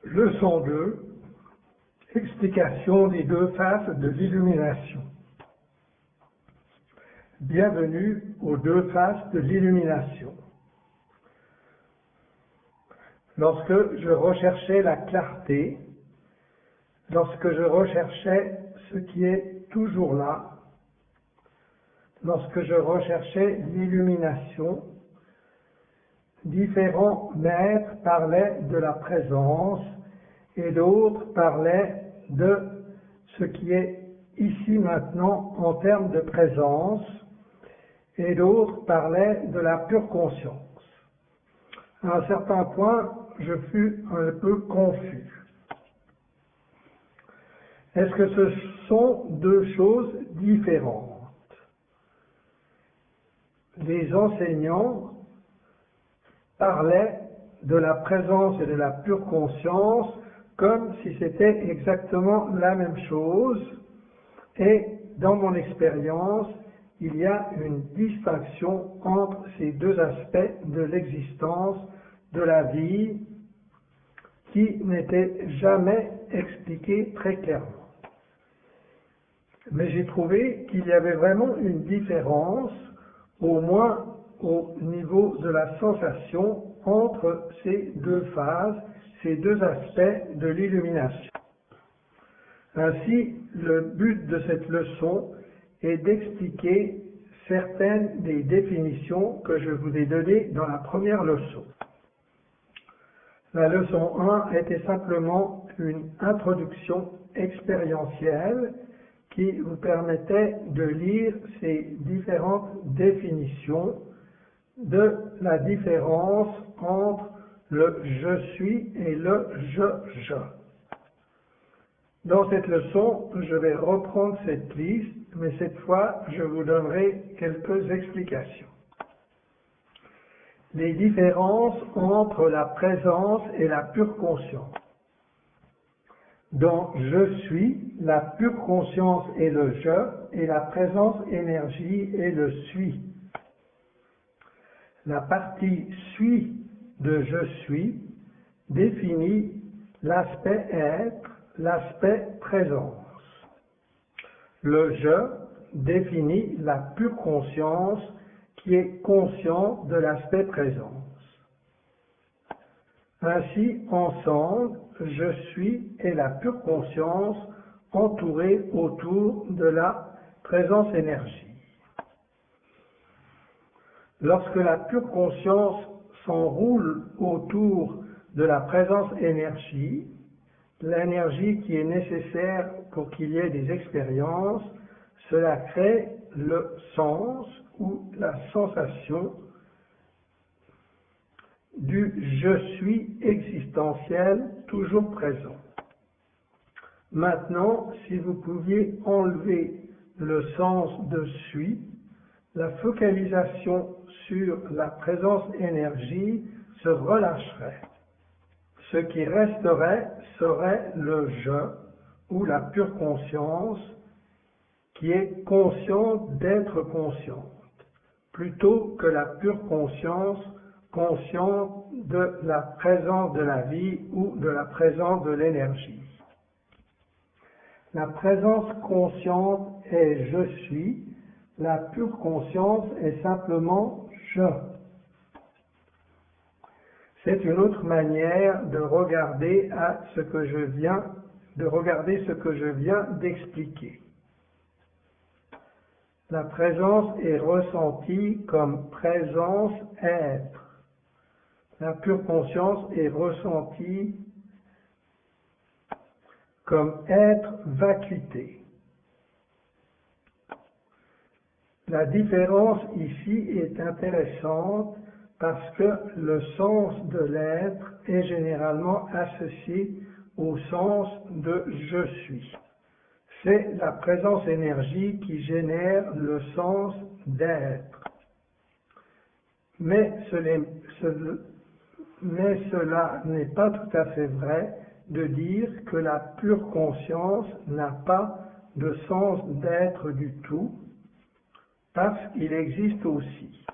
Leçon 2. Explication des deux faces de l'illumination. Bienvenue aux deux faces de l'illumination. Lorsque je recherchais la clarté, lorsque je recherchais ce qui est toujours là, lorsque je recherchais l'illumination, différents maîtres parlaient de la présence et d'autres parlaient de ce qui est ici maintenant en termes de présence et d'autres parlaient de la pure conscience. À un certain point, je fus un peu confus. Est-ce que ce sont deux choses différentes? Les enseignants parlaient de la présence et de la pure conscience comme si c'était exactement la même chose, et dans mon expérience, il y a une distinction entre ces deux aspects de l'existence, de la vie, qui n'était jamais expliquée très clairement. Mais j'ai trouvé qu'il y avait vraiment une différence, au moins au niveau de la sensation, entre ces deux phases, ces deux aspects de l'illumination. Ainsi, le but de cette leçon est d'expliquer certaines des définitions que je vous ai données dans la première leçon. La leçon 1 était simplement une introduction expérientielle qui vous permettait de lire ces différentes définitions de la différence entre le « je suis » et le « je ». Dans cette leçon, je vais reprendre cette liste, mais cette fois, je vous donnerai quelques explications. Les différences entre la présence et la pure conscience. Dans « je suis », la pure conscience est le « je » et la présence énergie est le « suis ». La partie « suis » de « je suis » définit l'aspect être, l'aspect présence. Le « je » définit la pure conscience qui est conscient de l'aspect présence. Ainsi, ensemble, je suis et la pure conscience entourés autour de la présence énergie. Lorsque la pure conscience s'enroule autour de la présence énergie, l'énergie qui est nécessaire pour qu'il y ait des expériences, cela crée le sens ou la sensation du « je suis » existentiel toujours présent. Maintenant, si vous pouviez enlever le sens de « suis », la focalisation sur la présence énergie se relâcherait. Ce qui resterait serait le « je » ou la pure conscience qui est consciente d'être consciente, plutôt que la pure conscience consciente de la présence de la vie ou de la présence de l'énergie. La présence consciente est « je suis », la pure conscience est simplement « je ». C'est une autre manière de regarder ce que je viens d'expliquer. La présence est ressentie comme présence être. La pure conscience est ressentie comme être vacuité. La différence ici est intéressante parce que le sens de l'être est généralement associé au sens de « je suis ». C'est la présence énergie qui génère le sens d'être. Mais cela n'est pas tout à fait vrai de dire que la pure conscience n'a pas de sens d'être du tout, parce qu'il existe aussi.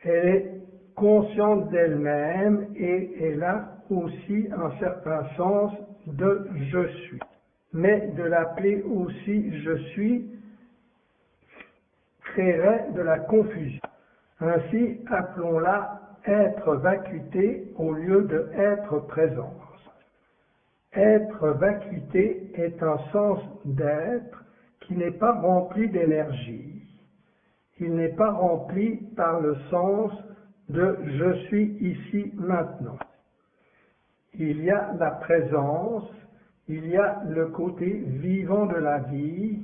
Elle est consciente d'elle-même et elle a aussi un certain sens de je suis. Mais de l'appeler aussi je suis créerait de la confusion. Ainsi, appelons-la être vacuité au lieu de être présence. Être vacuité est un sens d'être qui n'est pas rempli d'énergie. Il n'est pas rempli par le sens de je suis ici maintenant. Il y a la présence, il y a le côté vivant de la vie,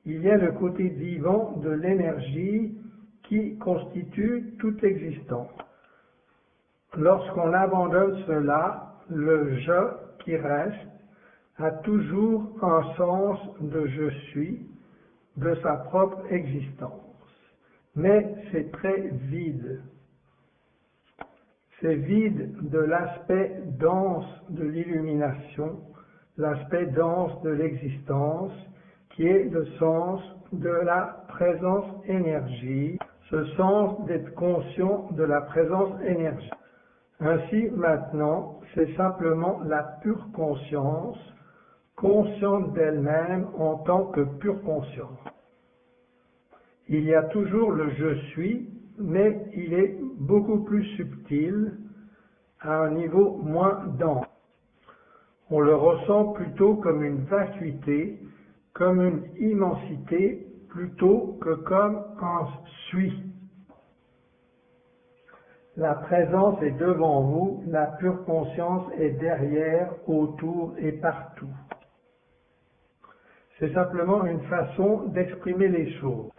il y a le côté vivant de l'énergie qui constitue toute l'existence. Lorsqu'on abandonne cela, le je qui reste a toujours un sens de je suis, de sa propre existence. Mais c'est très vide. C'est vide de l'aspect dense de l'illumination, l'aspect dense de l'existence, qui est le sens de la présence énergie, ce sens d'être conscient de la présence énergie. Ainsi, maintenant, c'est simplement la pure conscience, consciente d'elle-même en tant que pure conscience. Il y a toujours le je suis, mais il est beaucoup plus subtil, à un niveau moins dense. On le ressent plutôt comme une vacuité, comme une immensité, plutôt que comme un suis. La présence est devant vous, la pure conscience est derrière, autour et partout. C'est simplement une façon d'exprimer les choses.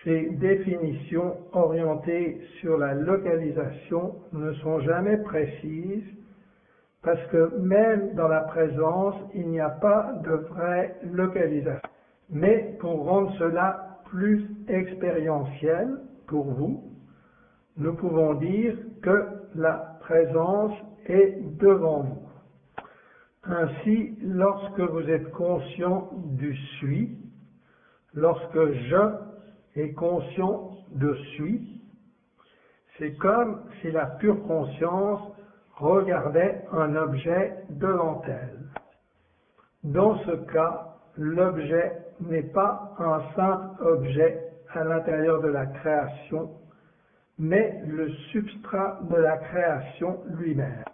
Ces définitions orientées sur la localisation ne sont jamais précises parce que même dans la présence, il n'y a pas de vraie localisation. Mais pour rendre cela plus expérientiel pour vous, nous pouvons dire que la présence est devant vous. Ainsi, lorsque vous êtes conscient du suis, lorsque je est conscient de suis, c'est comme si la pure conscience regardait un objet devant elle. Dans ce cas, l'objet n'est pas un simple objet à l'intérieur de la création, mais le substrat de la création lui-même.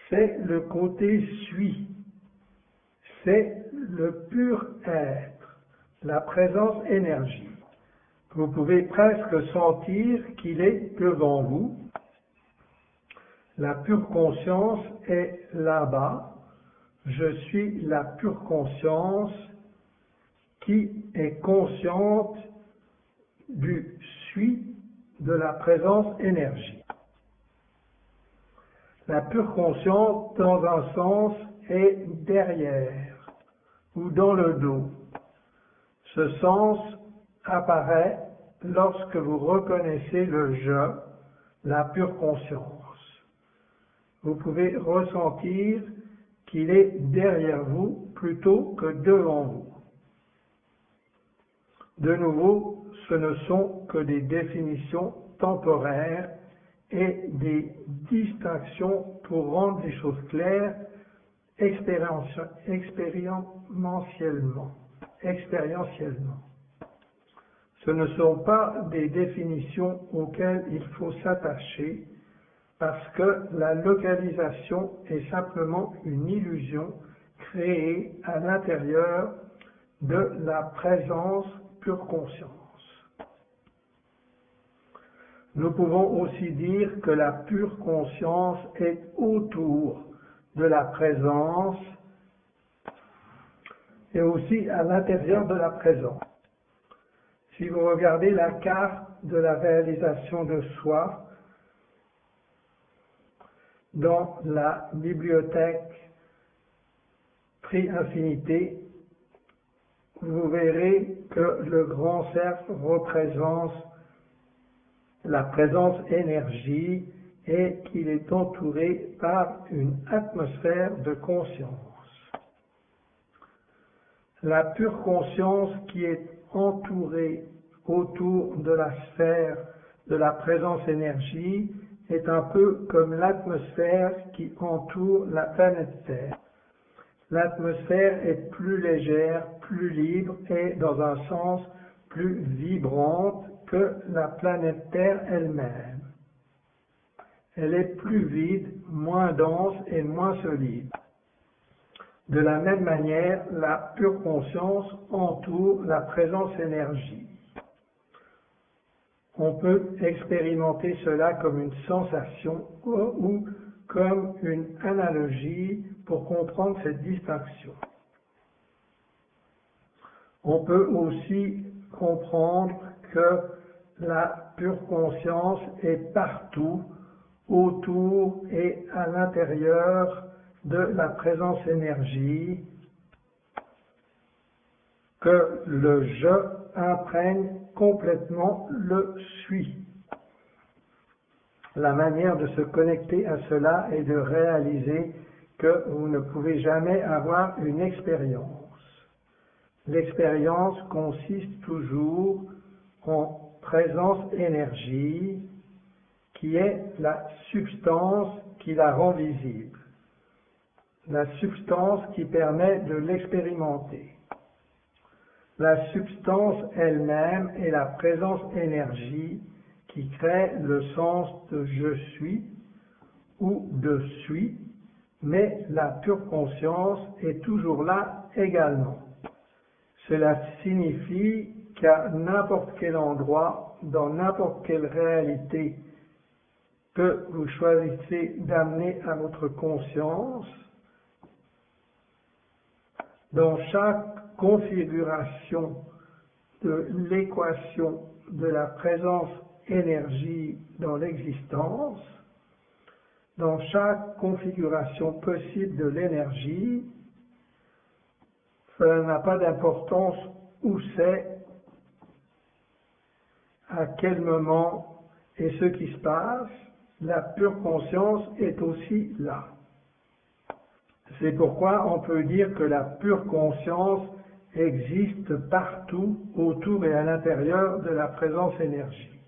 C'est le côté suis, c'est le pur être, la présence énergie. Vous pouvez presque sentir qu'il est devant vous. La pure conscience est là-bas. Je suis la pure conscience qui est consciente du suis de la présence énergie. La pure conscience, dans un sens, est derrière ou dans le dos. Ce sens apparaît lorsque vous reconnaissez le je, la pure conscience. Vous pouvez ressentir qu'il est derrière vous plutôt que devant vous. De nouveau, ce ne sont que des définitions temporaires et des distinctions pour rendre les choses claires expérientiellement. Ce ne sont pas des définitions auxquelles il faut s'attacher parce que la localisation est simplement une illusion créée à l'intérieur de la présence pure conscience. Nous pouvons aussi dire que la pure conscience est autour de la présence et aussi à l'intérieur de la présence. Si vous regardez la carte de la réalisation de soi dans la bibliothèque Prix Infinité, vous verrez que le grand cercle représente la présence énergie et qu'il est entouré par une atmosphère de conscience. La pure conscience qui est entourée autour de la sphère de la présence énergie est un peu comme l'atmosphère qui entoure la planète Terre. L'atmosphère est plus légère, plus libre et, dans un sens, plus vibrante que la planète Terre elle-même. Elle est plus vide, moins dense et moins solide. De la même manière, la pure conscience entoure la présence énergie. On peut expérimenter cela comme une sensation ou comme une analogie pour comprendre cette distinction. On peut aussi comprendre que la pure conscience est partout, autour et à l'intérieur de la présence énergie, que le je imprègne complètement le suis. La manière de se connecter à cela est de réaliser que vous ne pouvez jamais avoir une expérience. L'expérience consiste toujours en présence énergie, qui est la substance qui la rend visible, la substance qui permet de l'expérimenter. La substance elle-même est la présence énergie qui crée le sens de je suis ou de suis, mais la pure conscience est toujours là également. Cela signifie qu'à n'importe quel endroit, dans n'importe quelle réalité que vous choisissez d'amener à votre conscience, dans chaque configuration de l'équation de la présence énergie dans l'existence, dans chaque configuration possible de l'énergie, cela n'a pas d'importance où c'est, à quel moment et ce qui se passe, la pure conscience est aussi là. C'est pourquoi on peut dire que la pure conscience existe partout, autour et à l'intérieur de la présence énergie.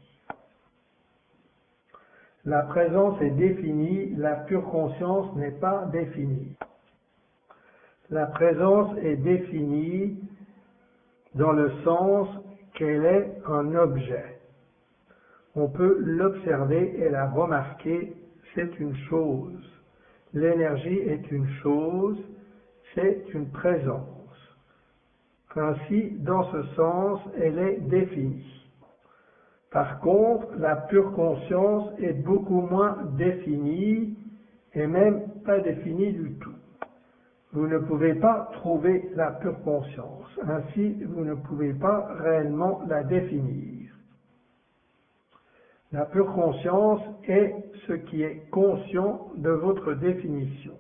La présence est définie, la pure conscience n'est pas définie. La présence est définie dans le sens qu'elle est un objet. On peut l'observer et la remarquer, c'est une chose. L'énergie est une chose, c'est une présence. Ainsi, dans ce sens, elle est définie. Par contre, la pure conscience est beaucoup moins définie et même pas définie du tout. Vous ne pouvez pas trouver la pure conscience, ainsi vous ne pouvez pas réellement la définir. La pure conscience est ce qui est conscient de votre définition.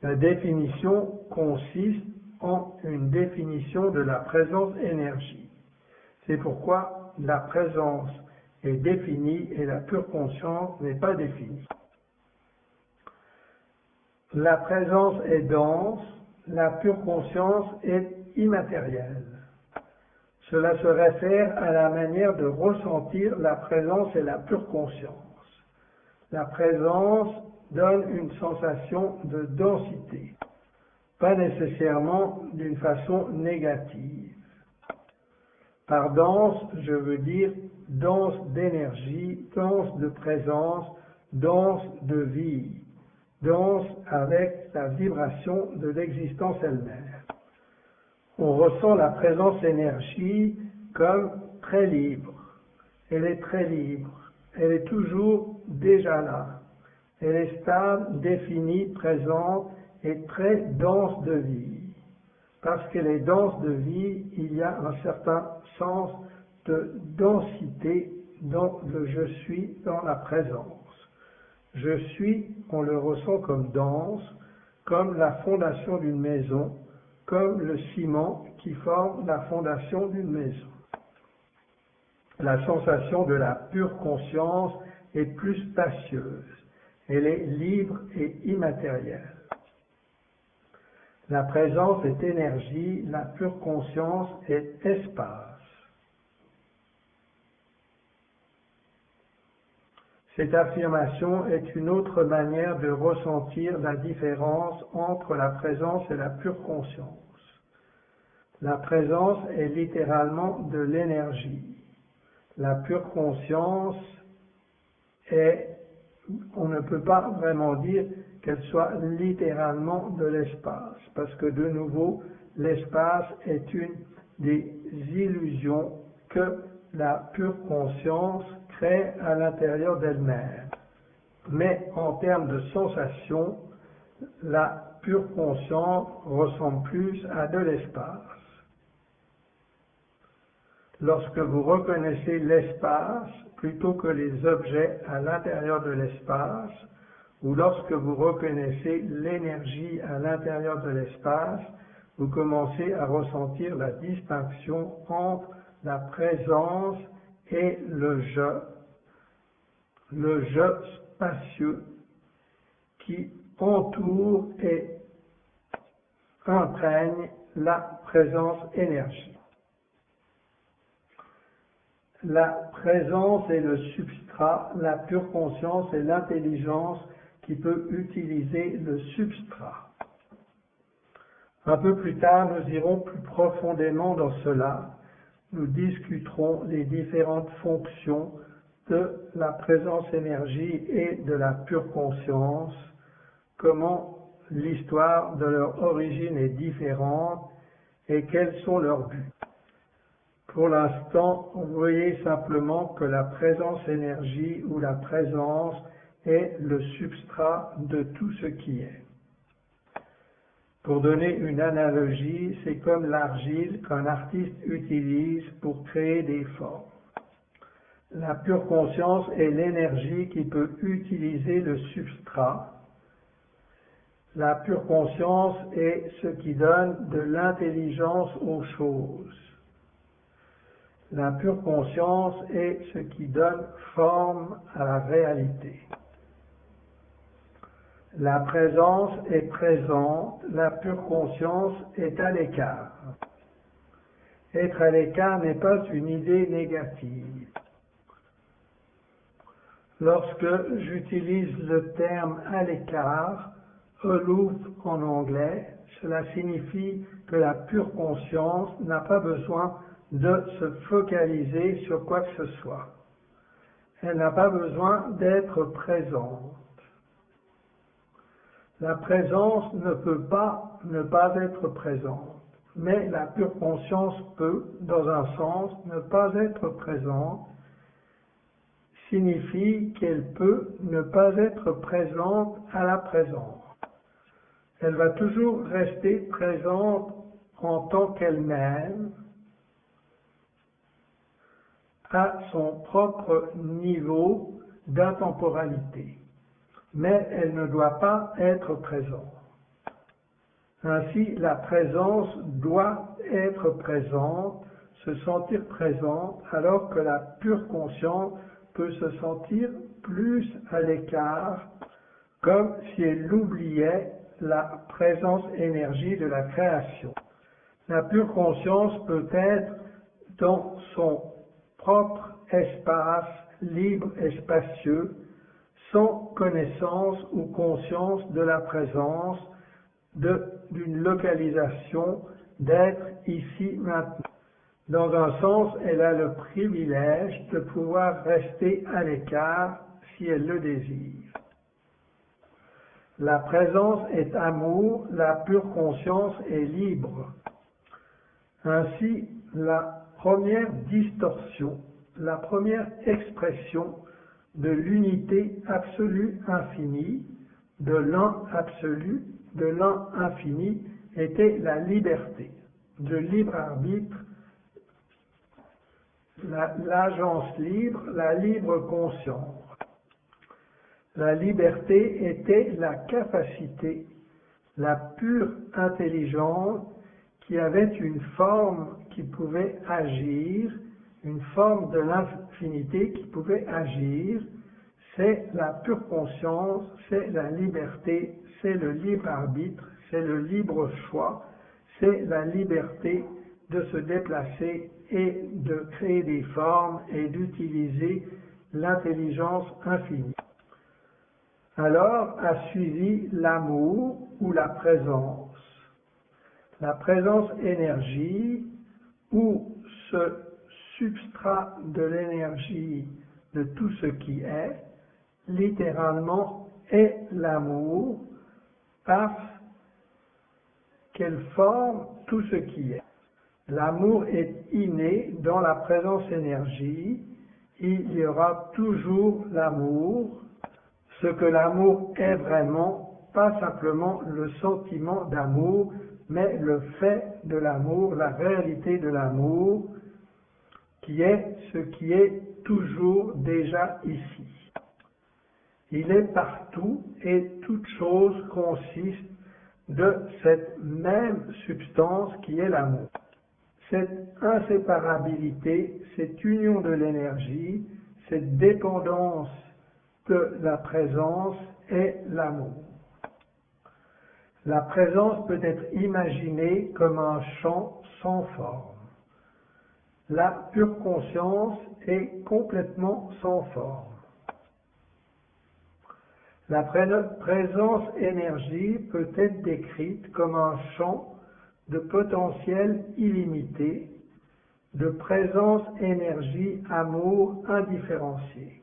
La définition consiste en une définition de la présence énergie. C'est pourquoi la présence est définie et la pure conscience n'est pas définie. La présence est dense, la pure conscience est immatérielle. Cela se réfère à la manière de ressentir la présence et la pure conscience. La présence donne une sensation de densité, pas nécessairement d'une façon négative. Par dense, je veux dire dense d'énergie, dense de présence, dense de vie, dense avec la vibration de l'existence elle-même. On ressent la présence énergie comme très libre. Elle est très libre. Elle est toujours déjà là. Elle est stable, définie, présente et très dense de vie. Parce qu'elle est dense de vie, il y a un certain sens de densité dans le je suis, dans la présence. Je suis, on le ressent comme dense, comme la fondation d'une maison, comme le ciment qui forme la fondation d'une maison. La sensation de la pure conscience est plus spacieuse. Elle est libre et immatérielle. La présence est énergie, la pure conscience est espace. Cette affirmation est une autre manière de ressentir la différence entre la présence et la pure conscience. La présence est littéralement de l'énergie. La pure conscience on ne peut pas vraiment dire qu'elle soit littéralement de l'espace, parce que de nouveau, l'espace est une des illusions que la pure conscience crée à l'intérieur d'elle-même. Mais en termes de sensation, la pure conscience ressemble plus à de l'espace. Lorsque vous reconnaissez l'espace plutôt que les objets à l'intérieur de l'espace, ou lorsque vous reconnaissez l'énergie à l'intérieur de l'espace, vous commencez à ressentir la distinction entre la présence et le je spacieux qui entoure et imprègne la présence énergie. La présence est le substrat, la pure conscience est l'intelligence qui peut utiliser le substrat. Un peu plus tard, nous irons plus profondément dans cela. Nous discuterons les différentes fonctions de la présence énergie et de la pure conscience, comment l'histoire de leur origine est différente et quels sont leurs buts. Pour l'instant, voyez simplement que la présence énergie ou la présence est le substrat de tout ce qui est. Pour donner une analogie, c'est comme l'argile qu'un artiste utilise pour créer des formes. La pure conscience est l'énergie qui peut utiliser le substrat. La pure conscience est ce qui donne de l'intelligence aux choses. La pure conscience est ce qui donne forme à la réalité. La présence est présente, la pure conscience est à l'écart. Être à l'écart n'est pas une idée négative. Lorsque j'utilise le terme à l'écart, aloof en anglais, cela signifie que la pure conscience n'a pas besoin de se focaliser sur quoi que ce soit. Elle n'a pas besoin d'être présente. La présence ne peut pas ne pas être présente, mais la pure conscience peut, dans un sens, ne pas être présente, signifie qu'elle peut ne pas être présente à la présence. Elle va toujours rester présente en tant qu'elle-même, à son propre niveau d'intemporalité, mais elle ne doit pas être présente. Ainsi, la présence doit être présente, se sentir présente, alors que la pure conscience peut se sentir plus à l'écart, comme si elle oubliait la présence énergie de la création. La pure conscience peut être dans son propre espace libre et spacieux, sans connaissance ou conscience de la présence, d'une localisation, d'être ici maintenant. Dans un sens, elle a le privilège de pouvoir rester à l'écart si elle le désire. La présence est amour, la pure conscience est libre. Ainsi, la première distorsion, la première expression de l'unité absolue infinie, de l'un absolu, de l'un infini, était la liberté, le libre arbitre, l'agence libre, la libre conscience. La liberté était la capacité, la pure intelligence qui avait une forme qui pouvait agir, une forme de l'infinité qui pouvait agir. C'est la pure conscience, c'est la liberté, c'est le libre arbitre, c'est le libre choix, c'est la liberté de se déplacer et de créer des formes et d'utiliser l'intelligence infinie. Alors a suivi l'amour ou la présence. La présence énergie ou ce substrat de l'énergie de tout ce qui est, littéralement est l'amour parce qu'elle forme tout ce qui est. L'amour est inné dans la présence énergie, il y aura toujours l'amour, ce que l'amour est vraiment, pas simplement le sentiment d'amour, mais le fait de l'amour, la réalité de l'amour, qui est ce qui est toujours déjà ici. Il est partout et toute chose consiste de cette même substance qui est l'amour. Cette inséparabilité, cette union de l'énergie, cette dépendance de la présence est l'amour. La présence peut être imaginée comme un champ sans forme. La pure conscience est complètement sans forme. La présence énergie peut être décrite comme un champ de potentiel illimité, de présence énergie amour indifférencié.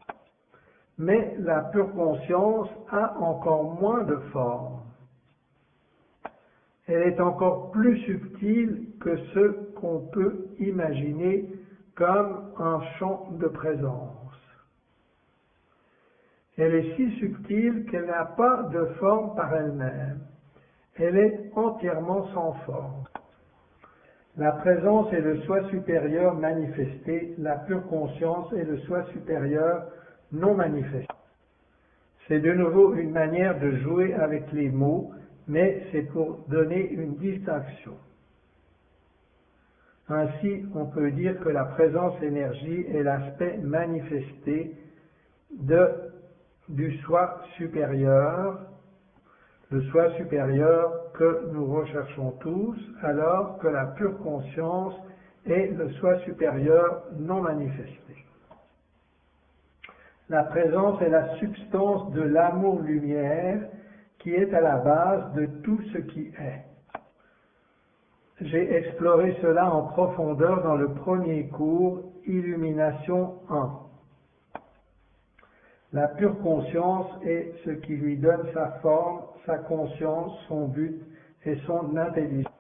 Mais la pure conscience a encore moins de forme. Elle est encore plus subtile que ce qu'on peut imaginer comme un champ de présence. Elle est si subtile qu'elle n'a pas de forme par elle-même. Elle est entièrement sans forme. La présence est le soi supérieur manifesté, la pure conscience est le soi supérieur non manifesté. C'est de nouveau une manière de jouer avec les mots, mais c'est pour donner une distinction. Ainsi, on peut dire que la présence énergie est l'aspect manifesté du soi supérieur, le soi supérieur que nous recherchons tous, alors que la pure conscience est le soi supérieur non manifesté. La présence est la substance de l'amour-lumière qui est à la base de tout ce qui est. J'ai exploré cela en profondeur dans le premier cours Illumination 1. La pure conscience est ce qui lui donne sa forme, sa conscience, son but et son intelligence.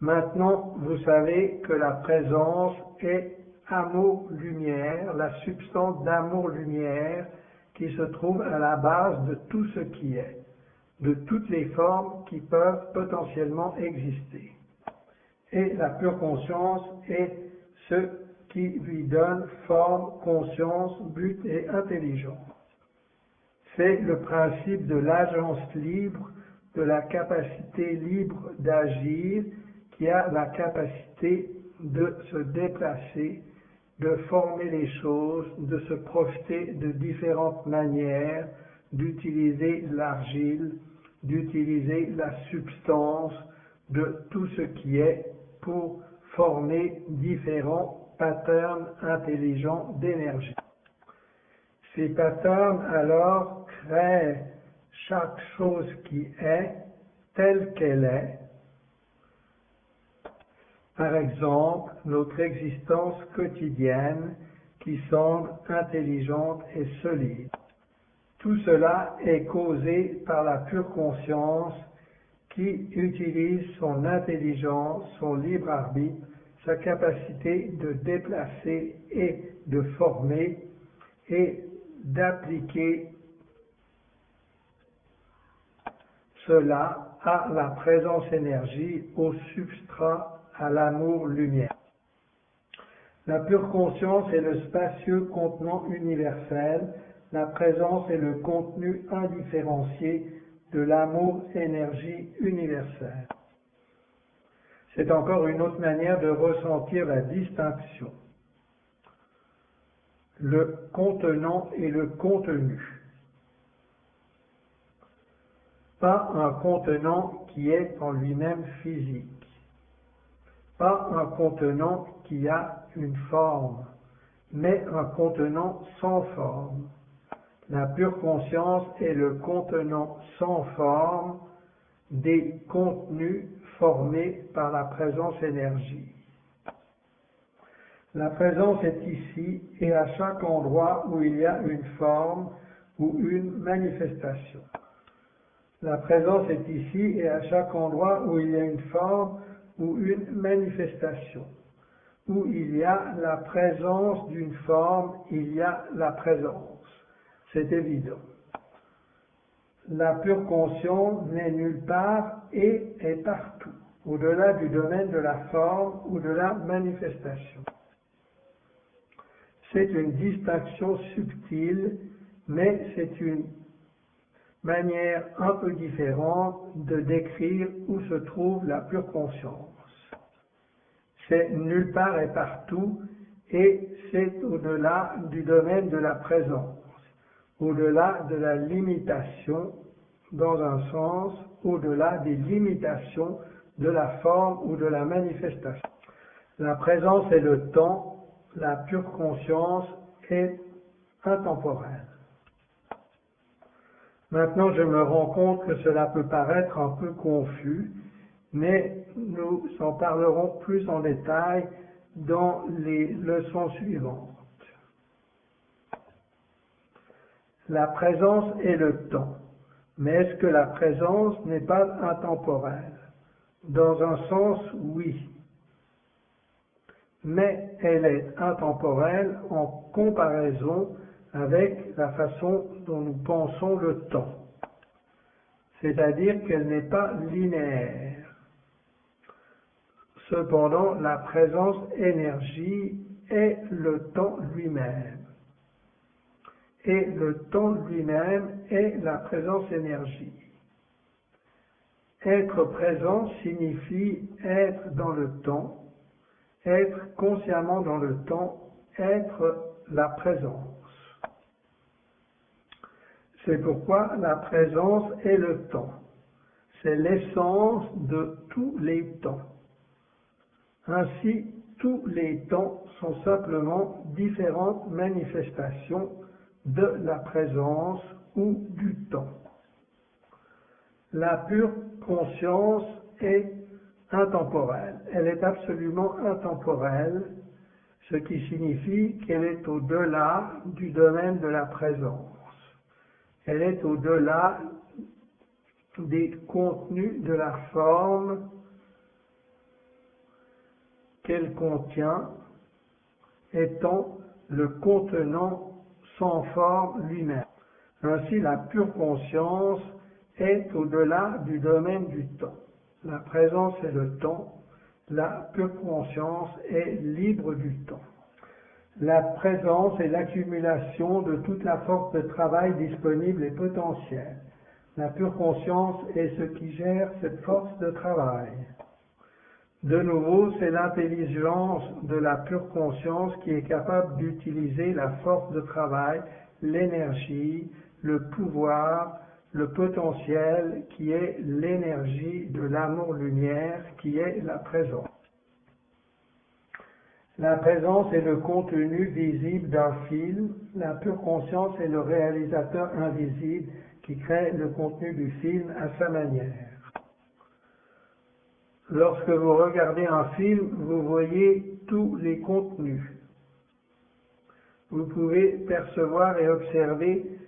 Maintenant, vous savez que la présence est amour-lumière, la substance d'amour-lumière qui se trouve à la base de tout ce qui est, de toutes les formes qui peuvent potentiellement exister. Et la pure conscience est ce qui lui donne forme, conscience, but et intelligence. C'est le principe de l'agence libre, de la capacité libre d'agir, qui a la capacité de se déplacer, de former les choses, de se projeter de différentes manières, d'utiliser l'argile, d'utiliser la substance de tout ce qui est pour former différents patterns intelligents d'énergie. Ces patterns alors créent chaque chose qui est telle qu'elle est. Par exemple, notre existence quotidienne qui semble intelligente et solide. Tout cela est causé par la pure conscience qui utilise son intelligence, son libre arbitre, sa capacité de déplacer et de former et d'appliquer cela à la présence énergie, au substrat, à l'amour-lumière. La pure conscience est le spacieux contenant universel, la présence est le contenu indifférencié de l'amour-énergie universelle. C'est encore une autre manière de ressentir la distinction. Le contenant et le contenu. Pas un contenant qui est en lui-même physique. Pas un contenant qui a une forme, mais un contenant sans forme. La pure conscience est le contenant sans forme des contenus formés par la présence énergie. La présence est ici et à chaque endroit où il y a une forme ou une manifestation. La présence est ici et à chaque endroit où il y a une forme ou une manifestation. Où il y a la présence d'une forme, il y a la présence. C'est évident. La pure conscience n'est nulle part et est partout, au-delà du domaine de la forme ou de la manifestation. C'est une distinction subtile, mais c'est une manière un peu différente de décrire où se trouve la pure conscience. C'est nulle part et partout, et c'est au-delà du domaine de la présence, au-delà de la limitation, dans un sens, au-delà des limitations de la forme ou de la manifestation. La présence est le temps, la pure conscience est intemporelle. Maintenant, je me rends compte que cela peut paraître un peu confus, mais nous en parlerons plus en détail dans les leçons suivantes. La présence est le temps, mais est-ce que la présence n'est pas intemporelle? Dans un sens, oui. Mais elle est intemporelle en comparaison avec la façon dont nous pensons le temps. C'est-à-dire qu'elle n'est pas linéaire. Cependant, la présence énergie est le temps lui-même. Et le temps lui-même est la présence énergie. Être présent signifie être dans le temps, être consciemment dans le temps, être la présence. C'est pourquoi la présence est le temps. C'est l'essence de tous les temps. Ainsi, tous les temps sont simplement différentes manifestations de la présence ou du temps. La pure conscience est intemporelle. Elle est absolument intemporelle, ce qui signifie qu'elle est au-delà du domaine de la présence. Elle est au-delà des contenus de la forme qu'elle contient, étant le contenant sans forme lui-même. Ainsi, la pure conscience est au-delà du domaine du temps. La présence est le temps, la pure conscience est libre du temps. La présence est l'accumulation de toute la force de travail disponible et potentielle. La pure conscience est ce qui gère cette force de travail. De nouveau, c'est l'intelligence de la pure conscience qui est capable d'utiliser la force de travail, l'énergie, le pouvoir, le potentiel qui est l'énergie de l'amour-lumière qui est la présence. La présence est le contenu visible d'un film, la pure conscience est le réalisateur invisible qui crée le contenu du film à sa manière. Lorsque vous regardez un film, vous voyez tous les contenus. Vous pouvez percevoir et observer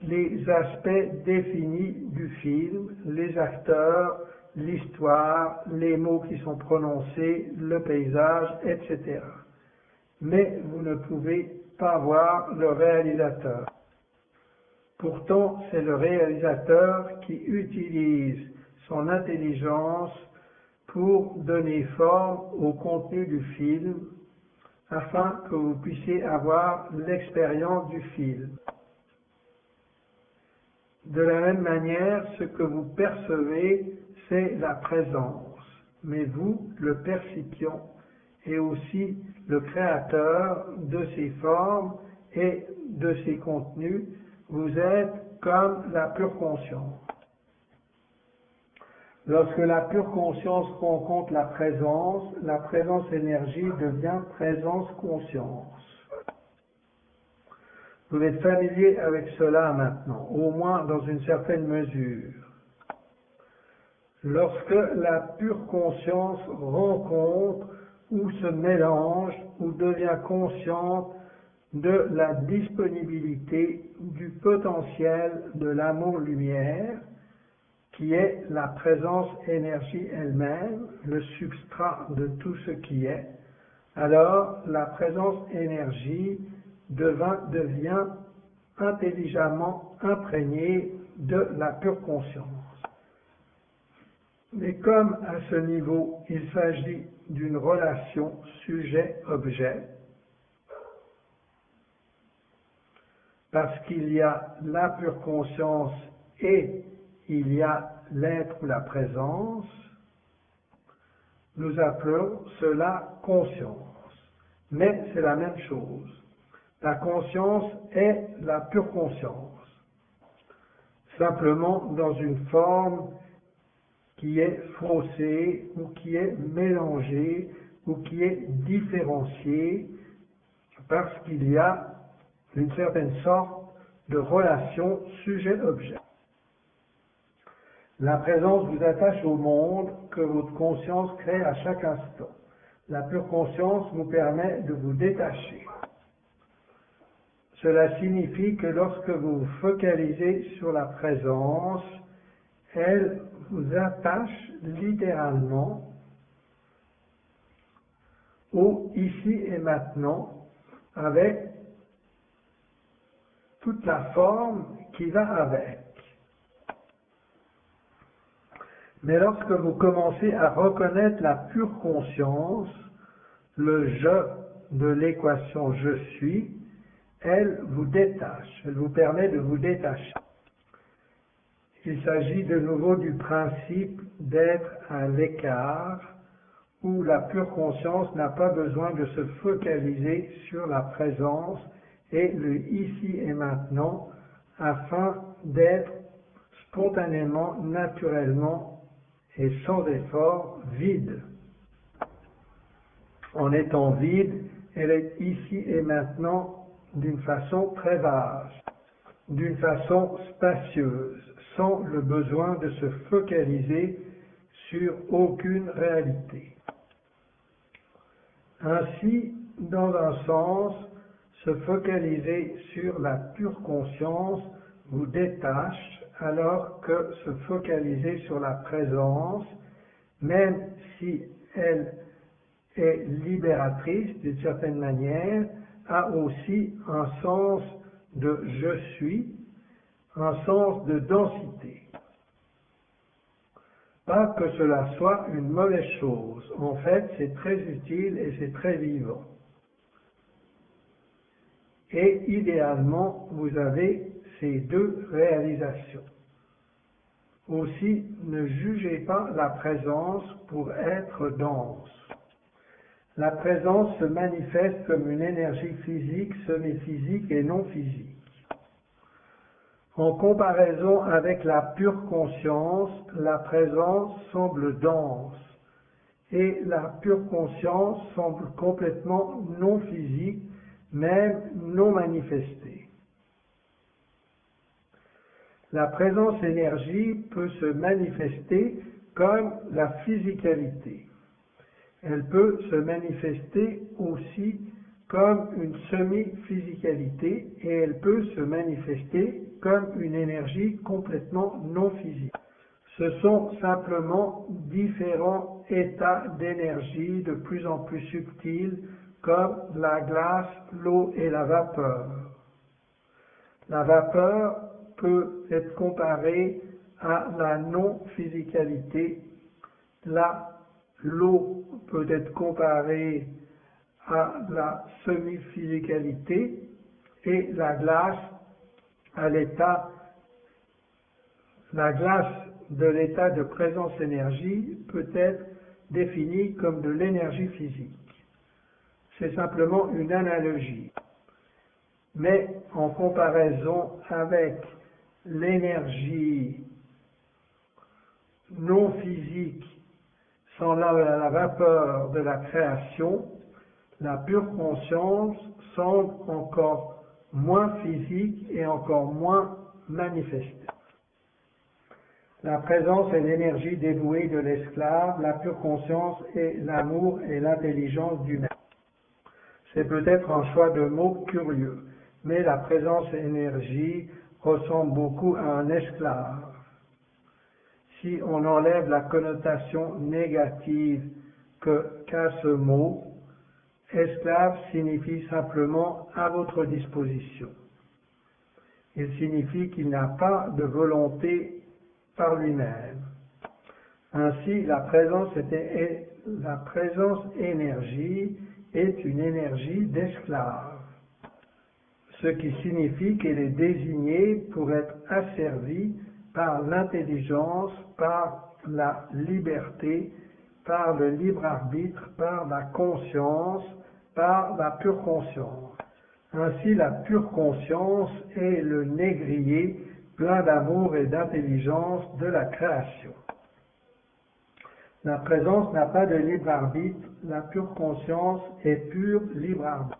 les aspects définis du film, les acteurs, l'histoire, les mots qui sont prononcés, le paysage, etc. Mais vous ne pouvez pas voir le réalisateur. Pourtant, c'est le réalisateur qui utilise son intelligence pour donner forme au contenu du film, afin que vous puissiez avoir l'expérience du film. De la même manière, ce que vous percevez, c'est la présence. Mais vous, le percipient, et aussi le créateur de ces formes et de ces contenus, vous êtes comme la pure conscience. Lorsque la pure conscience rencontre la présence énergie devient présence conscience. Vous êtes familier avec cela maintenant, au moins dans une certaine mesure. Lorsque la pure conscience rencontre ou se mélange ou devient consciente de la disponibilité du potentiel de l'amour-lumière, qui est la présence énergie elle-même, le substrat de tout ce qui est, alors la présence énergie devient intelligemment imprégnée de la pure conscience. Mais comme à ce niveau, il s'agit d'une relation sujet-objet, parce qu'il y a la pure conscience et il y a l'être ou la présence, nous appelons cela conscience. Mais c'est la même chose. La conscience est la pure conscience, simplement dans une forme qui est faussée ou qui est mélangée ou qui est différenciée parce qu'il y a une certaine sorte de relation sujet-objet. La présence vous attache au monde que votre conscience crée à chaque instant. La pure conscience vous permet de vous détacher. Cela signifie que lorsque vous vous focalisez sur la présence, elle vous attache littéralement au ici et maintenant avec toute la forme qui va avec. Mais lorsque vous commencez à reconnaître la pure conscience, le je de l'équation je suis, elle vous détache, elle vous permet de vous détacher. Il s'agit de nouveau du principe d'être à l'écart, où la pure conscience n'a pas besoin de se focaliser sur la présence et le ici et maintenant, afin d'être spontanément, naturellement et sans effort vide. En étant vide, elle est ici et maintenant d'une façon très vaste, d'une façon spacieuse, sans le besoin de se focaliser sur aucune réalité. Ainsi, dans un sens, se focaliser sur la pure conscience vous détache, alors que se focaliser sur la présence, même si elle est libératrice d'une certaine manière, a aussi un sens de je suis, un sens de densité. Pas que cela soit une mauvaise chose, en fait c'est très utile et c'est très vivant. Et idéalement, vous avez ces deux réalisations. Aussi, ne jugez pas la présence pour être dense. La présence se manifeste comme une énergie physique, semi-physique et non physique. En comparaison avec la pure conscience, la présence semble dense et la pure conscience semble complètement non physique, même non manifestée. La présence énergie peut se manifester comme la physicalité. Elle peut se manifester aussi comme une semi-physicalité et elle peut se manifester comme une énergie complètement non physique. Ce sont simplement différents états d'énergie de plus en plus subtils comme la glace, l'eau et la vapeur. La vapeur peut être comparée à la non-physicalité. L'eau peut être comparée à la semi-physicalité et la glace à la glace de l'état de présence énergie peut être définie comme de l'énergie physique. C'est simplement une analogie. Mais en comparaison avec l'énergie non physique sans la vapeur de la création, la pure conscience semble encore moins physique et encore moins manifestée. La présence et l'énergie dévouée de l'esclave, la pure conscience et l'amour et l'intelligence du maître. C'est peut-être un choix de mots curieux, mais la présence et l'énergie ressemble beaucoup à un esclave. Si on enlève la connotation négative qu'a ce mot, esclave signifie simplement à votre disposition. Il signifie qu'il n'a pas de volonté par lui-même. Ainsi, la présence énergie est une énergie d'esclave, ce qui signifie qu'elle est désignée pour être asservie par l'intelligence, par la liberté, par le libre arbitre, par la conscience, par la pure conscience. Ainsi, la pure conscience est le négrier plein d'amour et d'intelligence de la création. La présence n'a pas de libre arbitre, la pure conscience est pure libre arbitre.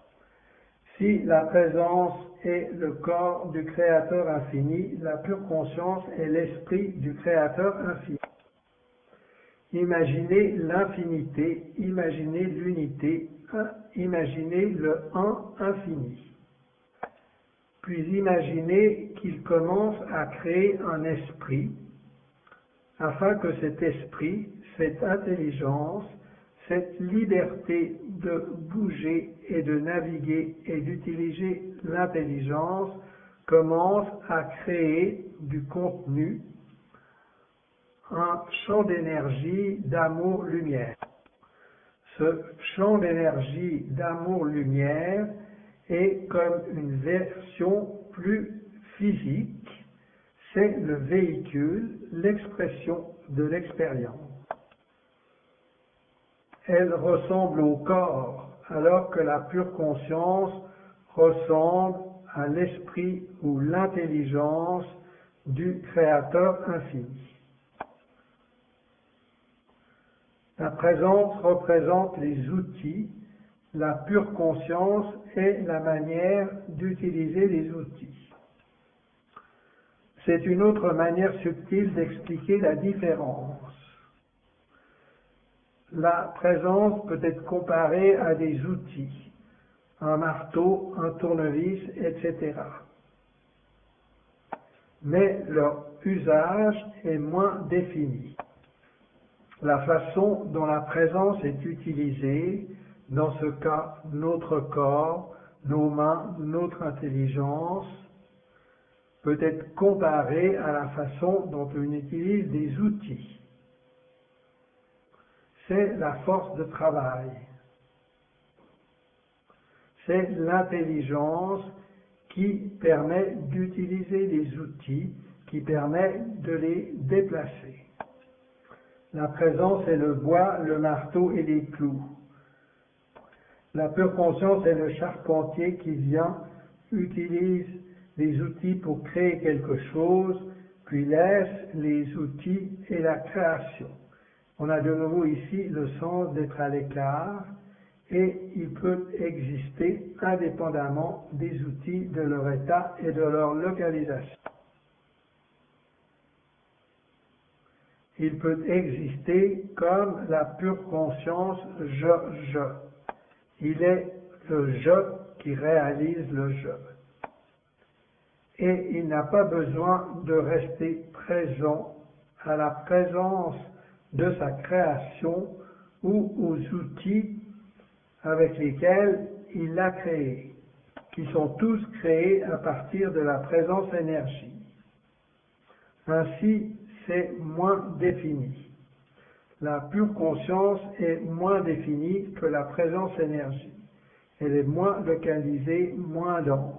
Si la présence est le corps du Créateur infini, la pure conscience est l'esprit du Créateur infini. Imaginez l'infinité, imaginez l'unité, imaginez le un infini. Puis imaginez qu'il commence à créer un esprit, afin que cet esprit, cette intelligence, cette liberté de bouger et de naviguer et d'utiliser l'intelligence commence à créer du contenu, un champ d'énergie, d'amour, lumière. Ce champ d'énergie, d'amour, lumière est comme une version plus physique, c'est le véhicule, l'expression de l'expérience. Elle ressemble au corps, alors que la pure conscience ressemble à l'esprit ou l'intelligence du Créateur infini. La présence représente les outils, la pure conscience est la manière d'utiliser les outils. C'est une autre manière subtile d'expliquer la différence. La présence peut être comparée à des outils, un marteau, un tournevis, etc. Mais leur usage est moins défini. La façon dont la présence est utilisée, dans ce cas notre corps, nos mains, notre intelligence, peut être comparée à la façon dont on utilise des outils. C'est la force de travail. C'est l'intelligence qui permet d'utiliser les outils, qui permet de les déplacer. La présence est le bois, le marteau et les clous. La pure conscience est le charpentier qui vient, utilise les outils pour créer quelque chose, puis laisse les outils et la création. On a de nouveau ici le sens d'être à l'écart et il peut exister indépendamment des outils, de leur état et de leur localisation. Il peut exister comme la pure conscience je. Il est le je qui réalise le je. Et il n'a pas besoin de rester présent à la présence de sa création ou aux outils avec lesquels il l'a créé, qui sont tous créés à partir de la présence énergie. Ainsi, c'est moins défini. La pure conscience est moins définie que la présence énergie. Elle est moins localisée, moins dense.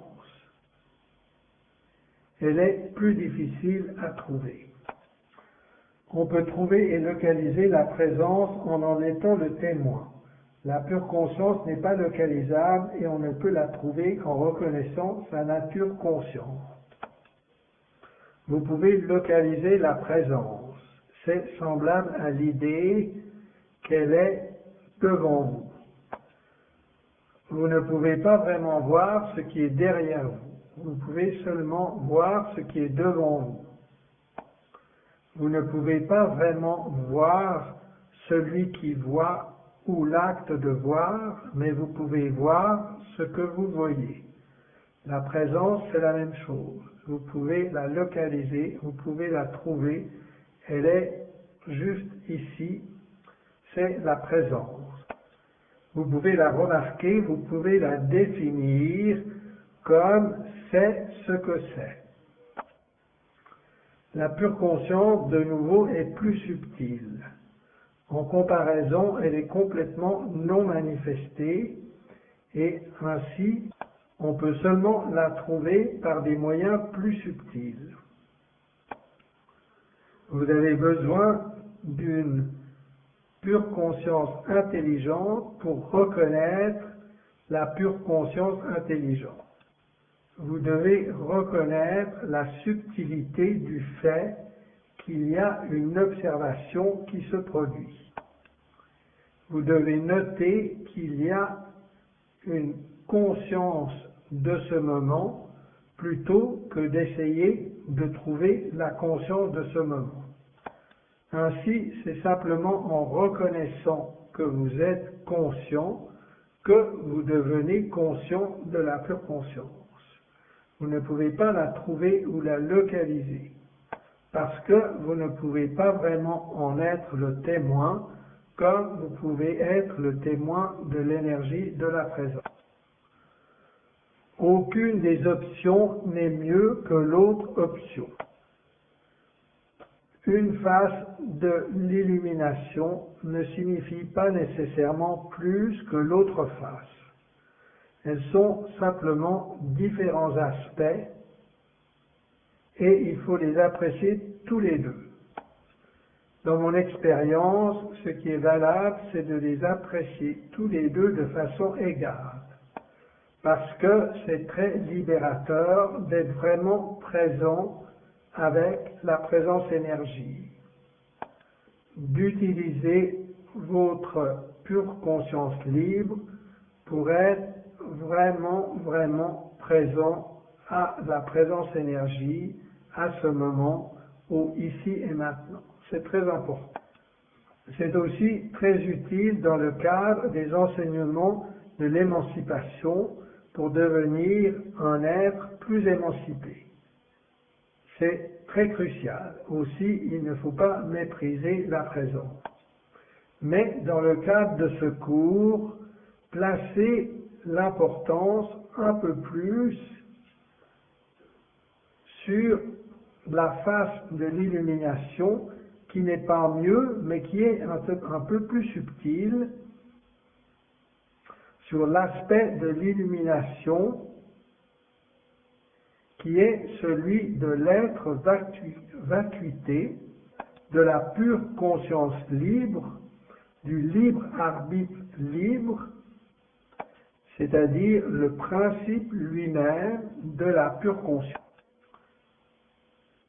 Elle est plus difficile à trouver. On peut trouver et localiser la présence en étant le témoin. La pure conscience n'est pas localisable et on ne peut la trouver qu'en reconnaissant sa nature consciente. Vous pouvez localiser la présence. C'est semblable à l'idée qu'elle est devant vous. vous ne pouvez pas vraiment voir ce qui est derrière vous. Vous pouvez seulement voir ce qui est devant vous. Vous ne pouvez pas vraiment voir celui qui voit ou l'acte de voir, mais vous pouvez voir ce que vous voyez. La présence, c'est la même chose. Vous pouvez la localiser, vous pouvez la trouver. Elle est juste ici, c'est la présence. Vous pouvez la remarquer, vous pouvez la définir comme c'est ce que c'est. La pure conscience, de nouveau, est plus subtile. En comparaison, elle est complètement non manifestée et ainsi, on peut seulement la trouver par des moyens plus subtils. Vous avez besoin d'une pure conscience intelligente pour reconnaître la pure conscience intelligente. Vous devez reconnaître la subtilité du fait qu'il y a une observation qui se produit. Vous devez noter qu'il y a une conscience de ce moment plutôt que d'essayer de trouver la conscience de ce moment. Ainsi, c'est simplement en reconnaissant que vous êtes conscient que vous devenez conscient de la pure conscience. Vous ne pouvez pas la trouver ou la localiser, parce que vous ne pouvez pas vraiment en être le témoin, comme vous pouvez être le témoin de l'énergie de la présence. Aucune des options n'est mieux que l'autre option. Une face de l'illumination ne signifie pas nécessairement plus que l'autre face. Elles sont simplement différents aspects et il faut les apprécier tous les deux. Dans mon expérience, ce qui est valable, c'est de les apprécier tous les deux de façon égale, parce que c'est très libérateur d'être vraiment présent avec la présence énergie, d'utiliser votre pure conscience libre pour être vraiment présent à la présence énergie, à ce moment, au ici et maintenant. C'est très important. C'est aussi très utile dans le cadre des enseignements de l'émancipation pour devenir un être plus émancipé. C'est très crucial. Aussi, il ne faut pas mépriser la présence. Mais dans le cadre de ce cours, placez l'importance un peu plus sur la face de l'illumination qui n'est pas mieux, mais qui est un peu plus subtile, sur l'aspect de l'illumination qui est celui de l'être vacuité, de la pure conscience libre, du libre arbitre libre, c'est-à-dire le principe lui-même de la pure conscience.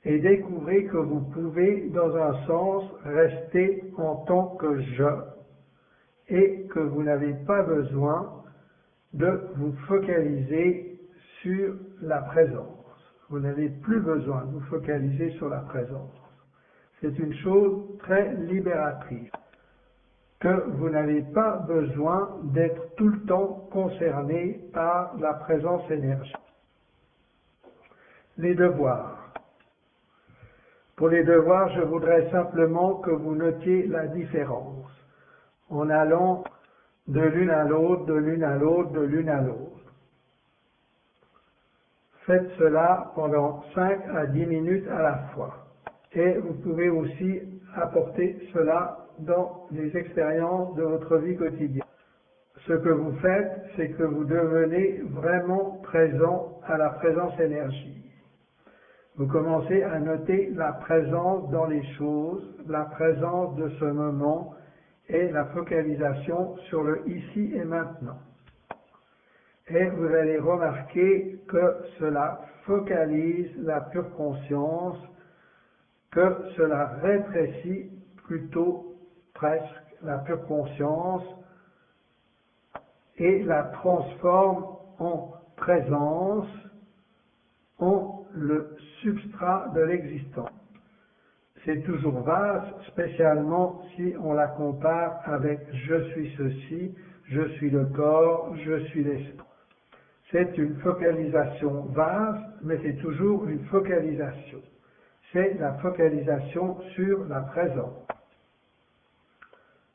Et découvrez que vous pouvez, dans un sens, rester en tant que je, et que vous n'avez pas besoin de vous focaliser sur la présence. Vous n'avez plus besoin de vous focaliser sur la présence. C'est une chose très libératrice, que vous n'avez pas besoin d'être tout le temps concerné par la présence énergétique. Les devoirs. Pour les devoirs, je voudrais simplement que vous notiez la différence en allant de l'une à l'autre, de l'une à l'autre, de l'une à l'autre. Faites cela pendant 5 à 10 minutes à la fois. Et vous pouvez aussi apporter cela dans les expériences de votre vie quotidienne. Ce que vous faites, c'est que vous devenez vraiment présent à la présence énergie. Vous commencez à noter la présence dans les choses, la présence de ce moment et la focalisation sur le ici et maintenant. Et vous allez remarquer que cela focalise la pure conscience, que cela rétrécit plutôt presque la pure conscience et la transforme en présence, en le substrat de l'existence. C'est toujours vaste, spécialement si on la compare avec « je suis ceci »,« je suis le corps »,« je suis l'esprit ». C'est une focalisation vaste, mais c'est toujours une focalisation. C'est la focalisation sur la présence.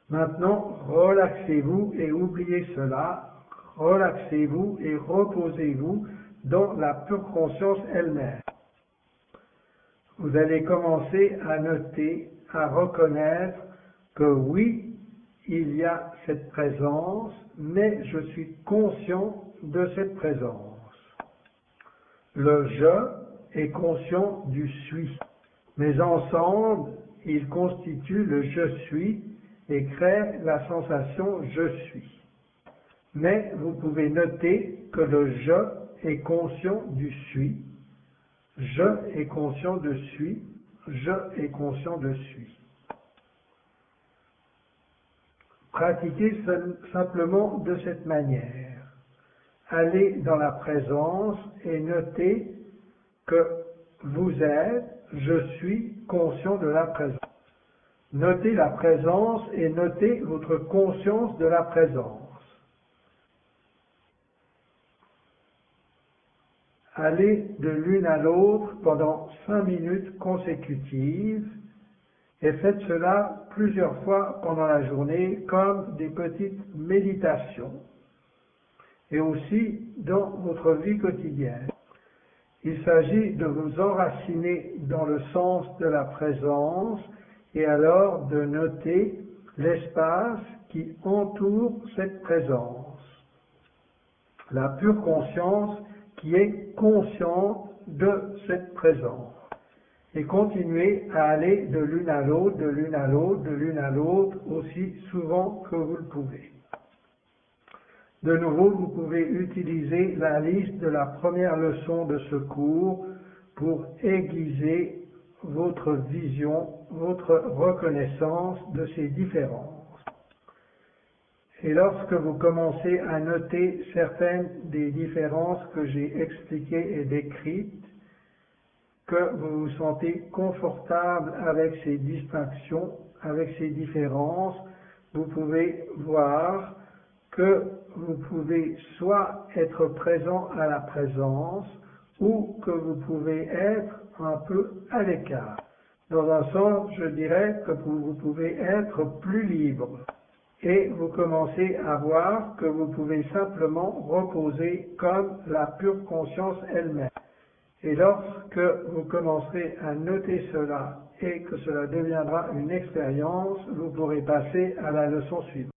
Maintenant, relaxez-vous et oubliez cela. Relaxez-vous et reposez-vous dans la pure conscience elle-même. Vous allez commencer à noter, à reconnaître que oui, il y a cette présence, mais je suis conscient de cette présence. Le je est conscient du suis, mais ensemble, ils constituent le je suis et créent la sensation je suis. Mais vous pouvez noter que le je est conscient du suis, je est conscient de suis, je est conscient de suis. Pratiquez simplement de cette manière. Allez dans la présence et notez que vous êtes, je suis conscient de la présence. Notez la présence et notez votre conscience de la présence. Allez de l'une à l'autre pendant 5 minutes consécutives et faites cela plusieurs fois pendant la journée comme des petites méditations et aussi dans votre vie quotidienne. Il s'agit de vous enraciner dans le sens de la présence et alors de noter l'espace qui entoure cette présence. La pure conscience qui est consciente de cette présence. Et continuez à aller de l'une à l'autre, de l'une à l'autre, de l'une à l'autre, aussi souvent que vous le pouvez. De nouveau, vous pouvez utiliser la liste de la première leçon de ce cours pour aiguiser votre vision, votre reconnaissance de ces différences. Et lorsque vous commencez à noter certaines des différences que j'ai expliquées et décrites, que vous vous sentez confortable avec ces distinctions, avec ces différences, vous pouvez voir que vous pouvez soit être présent à la présence ou que vous pouvez être un peu à l'écart. Dans un sens, je dirais que vous pouvez être plus libre. Et vous commencez à voir que vous pouvez simplement reposer comme la pure conscience elle-même. Et lorsque vous commencerez à noter cela et que cela deviendra une expérience, vous pourrez passer à la leçon suivante.